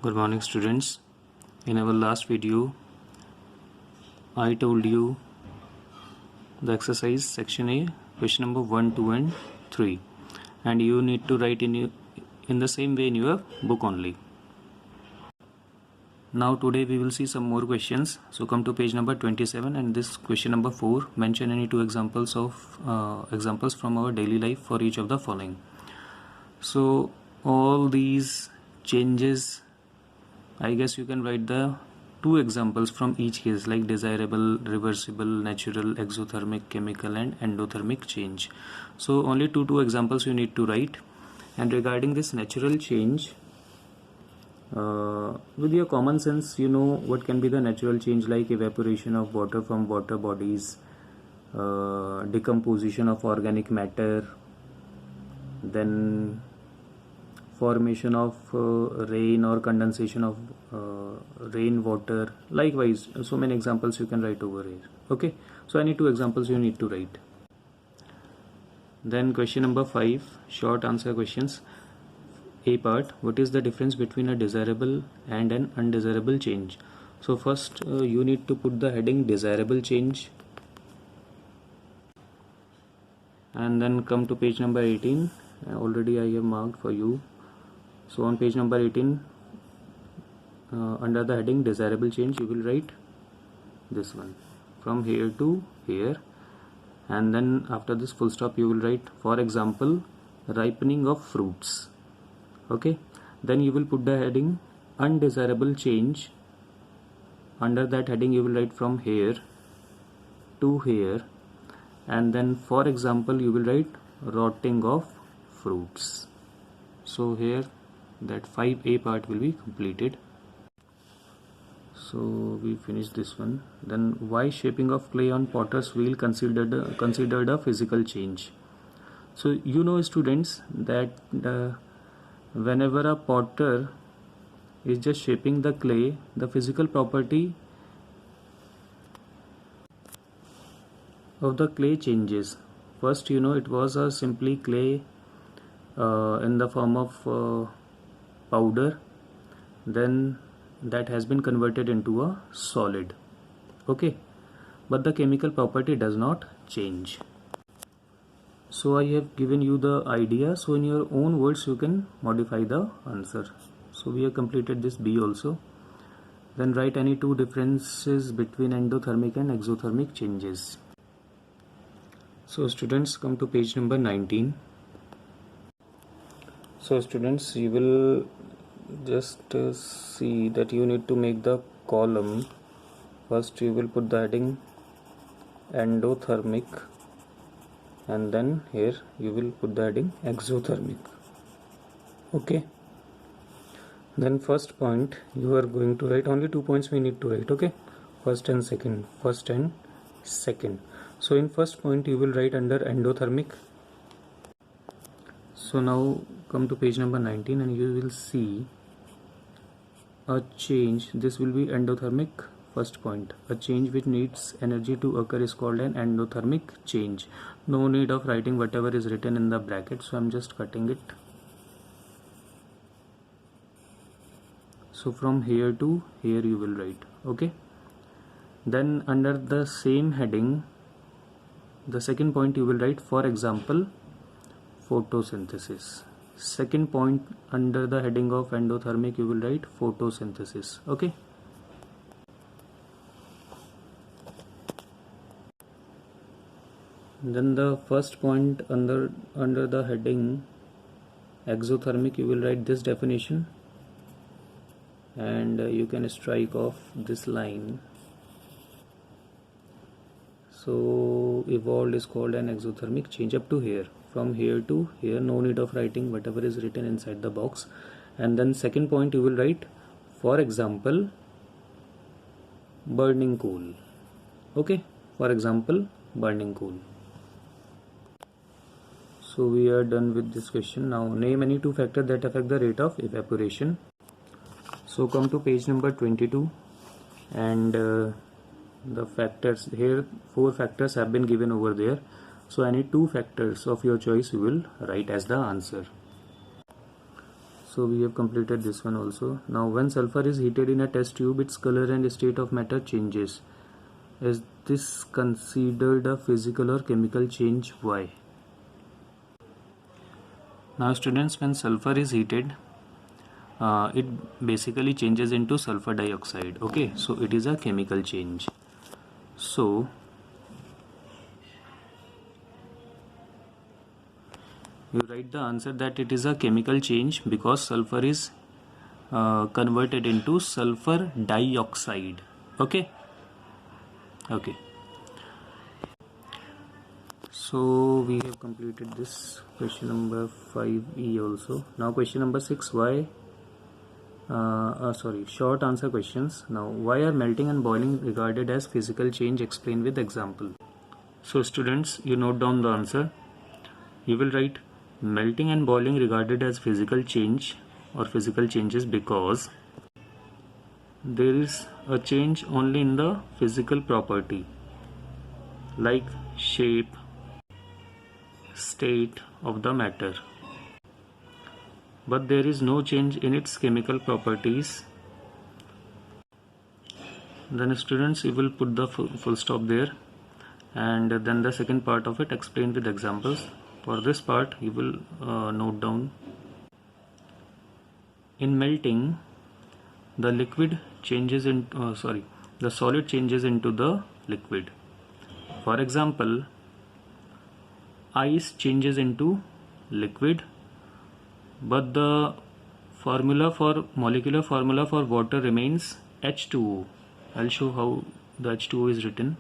Good morning, students. In our last video I told you the exercise section A, question number 1, 2 and 3, and you need to write in the same way in your book only. Now today we will see some more questions. So come to page number 27, and this question number 4, mention any two examples from our daily life for each of the following. So all these changes, I guess you can write the two examples from each case, like desirable, reversible, natural, exothermic, chemical and endothermic change. So only two examples you need to write. And regarding this natural change, with your common sense, you know what can be the natural change, like evaporation of water from water bodies, decomposition of organic matter, then formation of rain or condensation of rainwater. Likewise, so many examples you can write over here. Okay, so any two examples you need to write. Then question number 5, short answer questions. A part, what is the difference between a desirable and an undesirable change? So first you need to put the heading desirable change, and then come to page number 18. Already I have marked for you. So on page number 18, under the heading desirable change, you will write this one, from here to here, and then after this full stop you will write, for example, ripening of fruits. Okay, then you will put the heading undesirable change. Under that heading you will write from here to here, and then for example you will write rotting of fruits. So here that 5A part will be completed. So we finish this one. Then why shaping of clay on potter's wheel considered a physical change? So you know, students, that whenever a potter is just shaping the clay, the physical property of the clay changes. First, you know, it was a simply clay in the form of powder, then that has been converted into a solid. Okay, but the chemical property does not change. So I have given you the idea, so in your own words you can modify the answer. So we have completed this B also. Then write any two differences between endothermic and exothermic changes. So students, come to page number 19. So students, you will just see that you need to make the column. First you will put the heading endothermic, and then here you will put the heading exothermic. Okay, then first point you are going to write, only 2 points we need to write. Okay, first and second. So in first point you will write under endothermic. So now come to page number 19, and you will see a change. This will be endothermic. First point, a change which needs energy to occur is called an endothermic change. No need of writing whatever is written in the bracket, so I'm just cutting it. So from here to here you will write. Okay, then under the same heading, the second point you will write, for example, photosynthesis. Second point under the heading of endothermic you will write photosynthesis. Okay, then the first point under the heading exothermic you will write this definition, and you can strike off this line. So evolved is called an exothermic change up to here. From here to here, no need of writing whatever is written inside the box. And then second point you will write, for example, burning coal. Okay, for example, burning coal. So we are done with this question. Now name any two factors that affect the rate of evaporation. So come to page number 22, and the factors here, 4 factors have been given over there. So any two factors of your choice you will write as the answer. So we have completed this one also. Now when sulfur is heated in a test tube, its color and state of matter changes. Is this considered a physical or chemical change? Why? Now students, when sulfur is heated, it basically changes into sulfur dioxide. Okay, so it is a chemical change. So you write the answer that it is a chemical change because sulfur is converted into sulfur dioxide. Okay. So we have completed this question number 5e also. Now question number 6. Why short answer questions. Now, why are melting and boiling regarded as physical change? Explain with example. So students, you note down the answer. You will write melting and boiling regarded as physical change or physical changes because there is a change only in the physical property like shape, state of the matter, but there is no change in its chemical properties. Then students, you will put the full stop there, and then the second part of it explain with examples. For this part you will note down, in melting the liquid changes in the solid changes into the liquid. For example, ice changes into liquid, but the molecular formula for water remains H2O. I'll show how the H2O is written,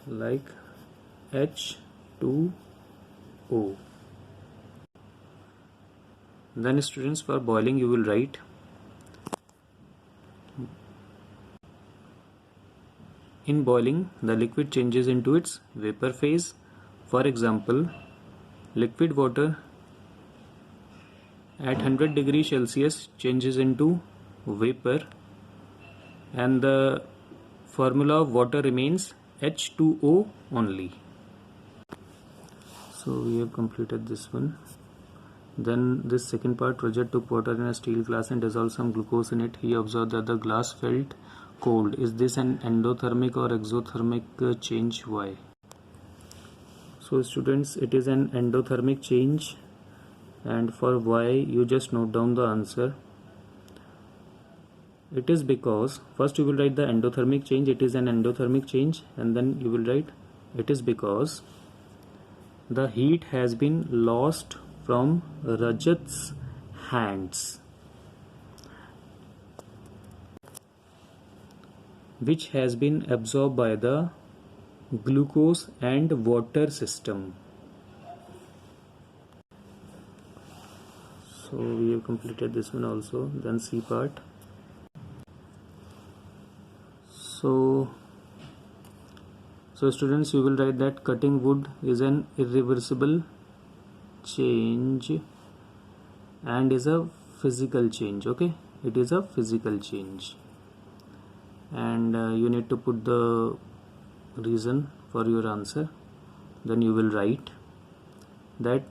like H2O. Then students, for boiling you will write in boiling the liquid changes into its vapor phase. For example, liquid water at 100 degrees Celsius changes into vapor and the formula of water remains H2O only. So we have completed this one. Then this second part, Roger took water in a steel glass and dissolved some glucose in it. He observed that the glass felt cold. Is this an endothermic or exothermic change? Why? So students, it is an endothermic change, and for why you just note down the answer. It is because, first you will write the endothermic change, it is an endothermic change, and then you will write it is because the heat has been lost from Rajat's hands, which has been absorbed by the glucose and water system. So we have completed this one also. Then C part. So students, you will write that cutting wood is an irreversible change and is a physical change. Okay, it is a physical change, and you need to put the reason for your answer. Then you will write that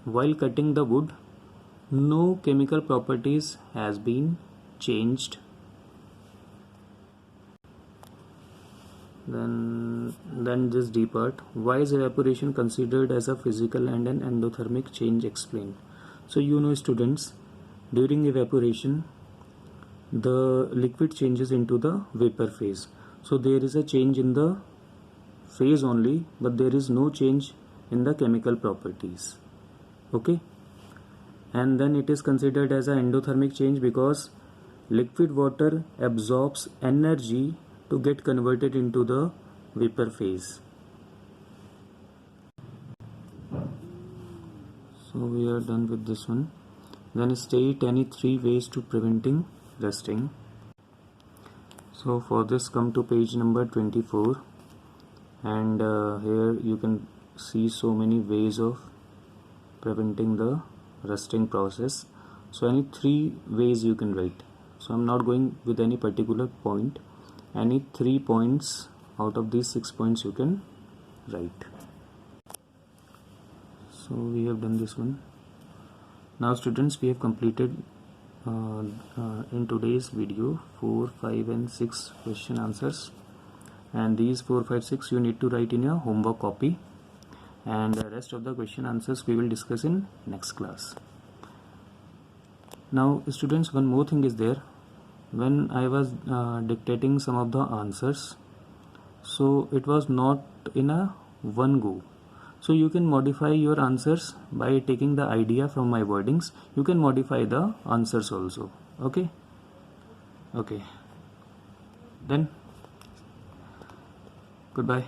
while cutting the wood, no chemical properties has been changed. Then this D part. Why is evaporation considered as a physical and an endothermic change? Explain. So you know students, during evaporation the liquid changes into the vapor phase. So there is a change in the phase only, but there is no change in the chemical properties. Okay, and then it is considered as an endothermic change because liquid water absorbs energy to get converted into the vapor phase. So we are done with this one. Then state any 3 ways to preventing rusting. So for this, come to page number 24, and here you can see so many ways of preventing the rusting process. So any 3 ways you can write. So I'm not going with any particular point. Any 3 points out of these 6 points you can write. So we have done this one. Now students, we have completed in today's video 4, 5 and 6 question answers, and these 4, 5, 6 you need to write in your homework copy, and the rest of the question answers we will discuss in next class. Now students, one more thing is there. When I was dictating some of the answers, so it was not in a one go. So you can modify your answers by taking the idea from my wordings. You can modify the answers also. Okay. Then goodbye.